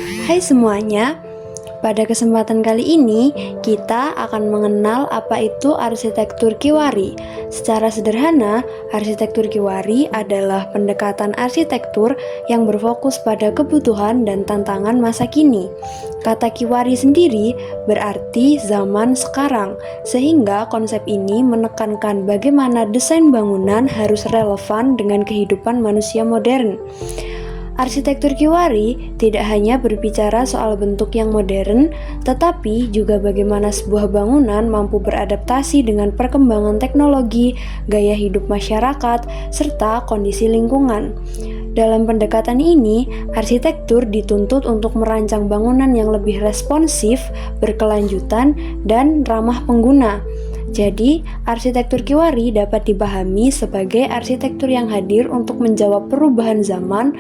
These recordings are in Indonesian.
Hai semuanya, pada kesempatan kali ini kita akan mengenal apa itu arsitektur Kiwari. Secara sederhana, arsitektur Kiwari adalah pendekatan arsitektur yang berfokus pada kebutuhan dan tantangan masa kini. Kata Kiwari sendiri berarti zaman sekarang, sehingga konsep ini menekankan bagaimana desain bangunan harus relevan dengan kehidupan manusia modern. Arsitektur Kiwari tidak hanya berbicara soal bentuk yang modern, tetapi juga bagaimana sebuah bangunan mampu beradaptasi dengan perkembangan teknologi, gaya hidup masyarakat, serta kondisi lingkungan. Dalam pendekatan ini, arsitektur dituntut untuk merancang bangunan yang lebih responsif, berkelanjutan, dan ramah pengguna. Jadi, arsitektur Kiwari dapat dipahami sebagai arsitektur yang hadir untuk menjawab perubahan zaman,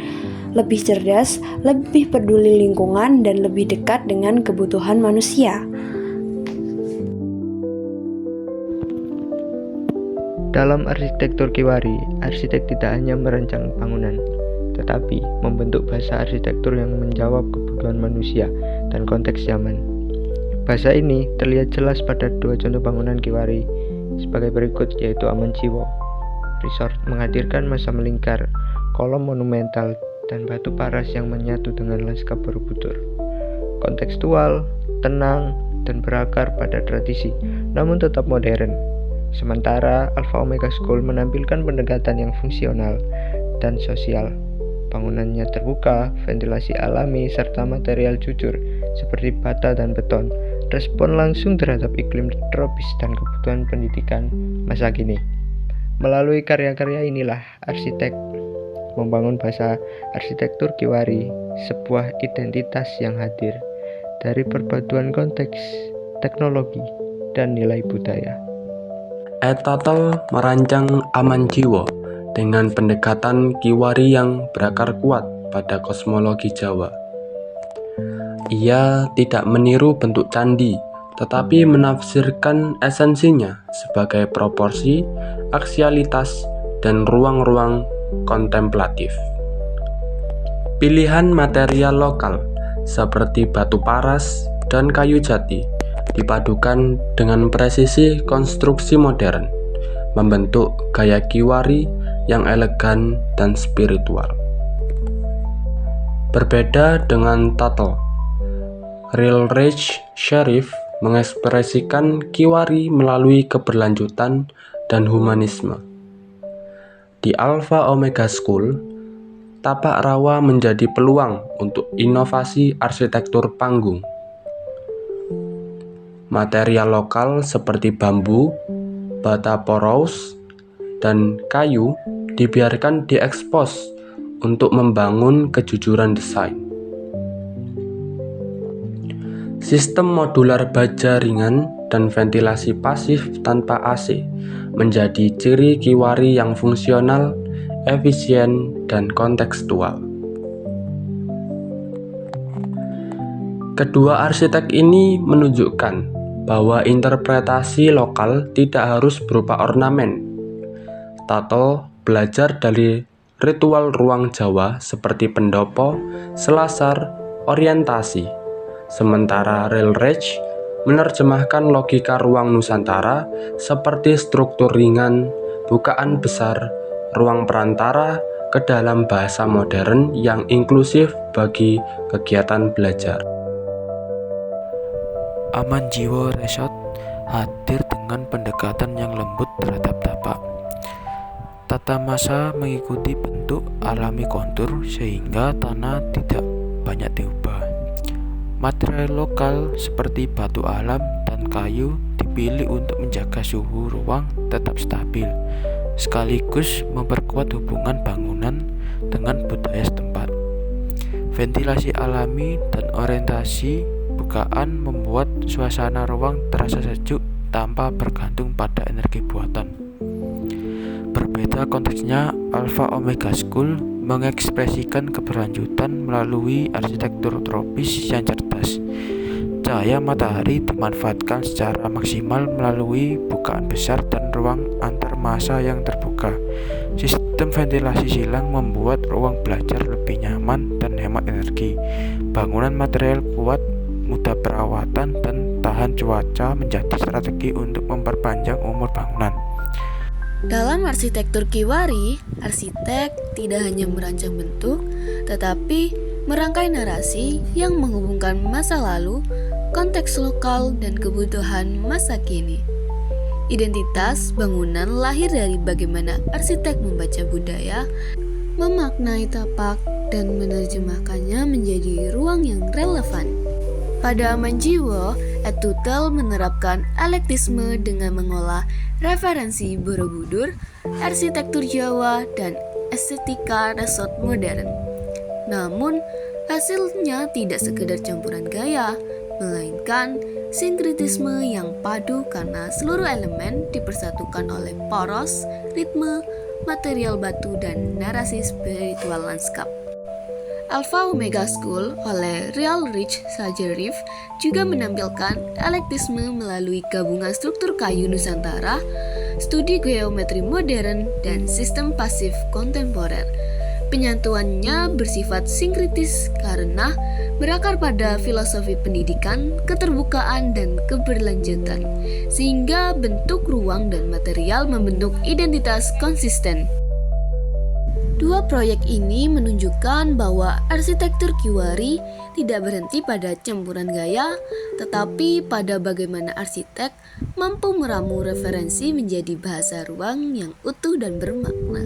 lebih cerdas, lebih peduli lingkungan, dan lebih dekat dengan kebutuhan manusia. Dalam arsitektur Kiwari, arsitek tidak hanya merancang bangunan, tetapi membentuk bahasa arsitektur yang menjawab kebutuhan manusia dan konteks zaman. Bahasa ini terlihat jelas pada dua contoh bangunan Kiwari sebagai berikut, yaitu Amanjiwo Resort menghadirkan masa melingkar, kolom monumental, dan batu paras yang menyatu dengan lanskap Borobudur. Kontekstual, tenang, dan berakar pada tradisi, namun tetap modern. Sementara Alpha Omega School menampilkan pendekatan yang fungsional dan sosial. Bangunannya terbuka, ventilasi alami, serta material jujur seperti bata dan beton, respon langsung terhadap iklim tropis dan kebutuhan pendidikan masa kini. Melalui karya-karya inilah arsitek membangun bahasa arsitektur Kiwari, sebuah identitas yang hadir dari perpaduan konteks, teknologi, dan nilai budaya. Etatel merancang Amanjiwo dengan pendekatan Kiwari yang berakar kuat pada kosmologi Jawa. Ia tidak meniru bentuk candi, tetapi menafsirkan esensinya sebagai proporsi, aksialitas, dan ruang-ruang kontemplatif. Pilihan material lokal seperti batu paras dan kayu jati dipadukan dengan presisi konstruksi modern, membentuk gaya Kiwari yang elegan dan spiritual. Berbeda dengan Tuttle, Real Ridge Sheriff mengekspresikan Kiwari melalui keberlanjutan dan humanisme. Di Alpha Omega School, tapak rawa menjadi peluang untuk inovasi arsitektur panggung. Material lokal seperti bambu, bata porous, dan kayu dibiarkan diekspos untuk membangun kejujuran desain. Sistem modular baja ringan dan ventilasi pasif tanpa AC menjadi ciri Kiwari yang fungsional, efisien, dan kontekstual. Kedua arsitek ini menunjukkan bahwa interpretasi lokal tidak harus berupa ornamen. Tuttle belajar dari ritual ruang Jawa seperti pendopo, selasar, orientasi, sementara Real Ridge menerjemahkan logika ruang Nusantara seperti struktur ringan, bukaan besar, ruang perantara ke dalam bahasa modern yang inklusif bagi kegiatan belajar. Amanjiwo Resort hadir dengan pendekatan yang lembut terhadap tapak. Tata masa mengikuti bentuk alami kontur sehingga tanah tidak banyak diubah. Material lokal seperti batu alam dan kayu dipilih untuk menjaga suhu ruang tetap stabil, sekaligus memperkuat hubungan bangunan dengan budaya setempat. Ventilasi alami dan orientasi bukaan membuat suasana ruang terasa sejuk tanpa bergantung pada energi buatan. Berbeda konteksnya, Alpha Omega School mengekspresikan keberlanjutan melalui arsitektur tropis yang cerdas. Cahaya matahari dimanfaatkan secara maksimal melalui bukaan besar dan ruang antar masa yang terbuka. Sistem ventilasi silang membuat ruang belajar lebih nyaman dan hemat energi. Bangunan material kuat, mudah perawatan, dan tahan cuaca menjadi strategi untuk memperpanjang umur bangunan. Dalam arsitektur Kiwari, arsitek tidak hanya merancang bentuk, tetapi merangkai narasi yang menghubungkan masa lalu, konteks lokal, dan kebutuhan masa kini. Identitas bangunan lahir dari bagaimana arsitek membaca budaya, memaknai tapak, dan menerjemahkannya menjadi ruang yang relevan. Pada Manjiwo, Etutel menerapkan elektisme dengan mengolah referensi Borobudur, arsitektur Jawa, dan estetika resort modern. Namun, hasilnya tidak sekedar campuran gaya, melainkan sinkretisme yang padu karena seluruh elemen dipersatukan oleh poros, ritme, material batu, dan narasi spiritual lanskap. Alpha Omega School oleh Real Rich Sajerif juga menampilkan elektisme melalui gabungan struktur kayu Nusantara, studi geometri modern, dan sistem pasif kontemporer. Penyantuannya bersifat sinkritis karena berakar pada filosofi pendidikan, keterbukaan, dan keberlanjutan, sehingga bentuk ruang dan material membentuk identitas konsisten. Dua proyek ini menunjukkan bahwa arsitektur Kiwari tidak berhenti pada campuran gaya, tetapi pada bagaimana arsitek mampu meramu referensi menjadi bahasa ruang yang utuh dan bermakna.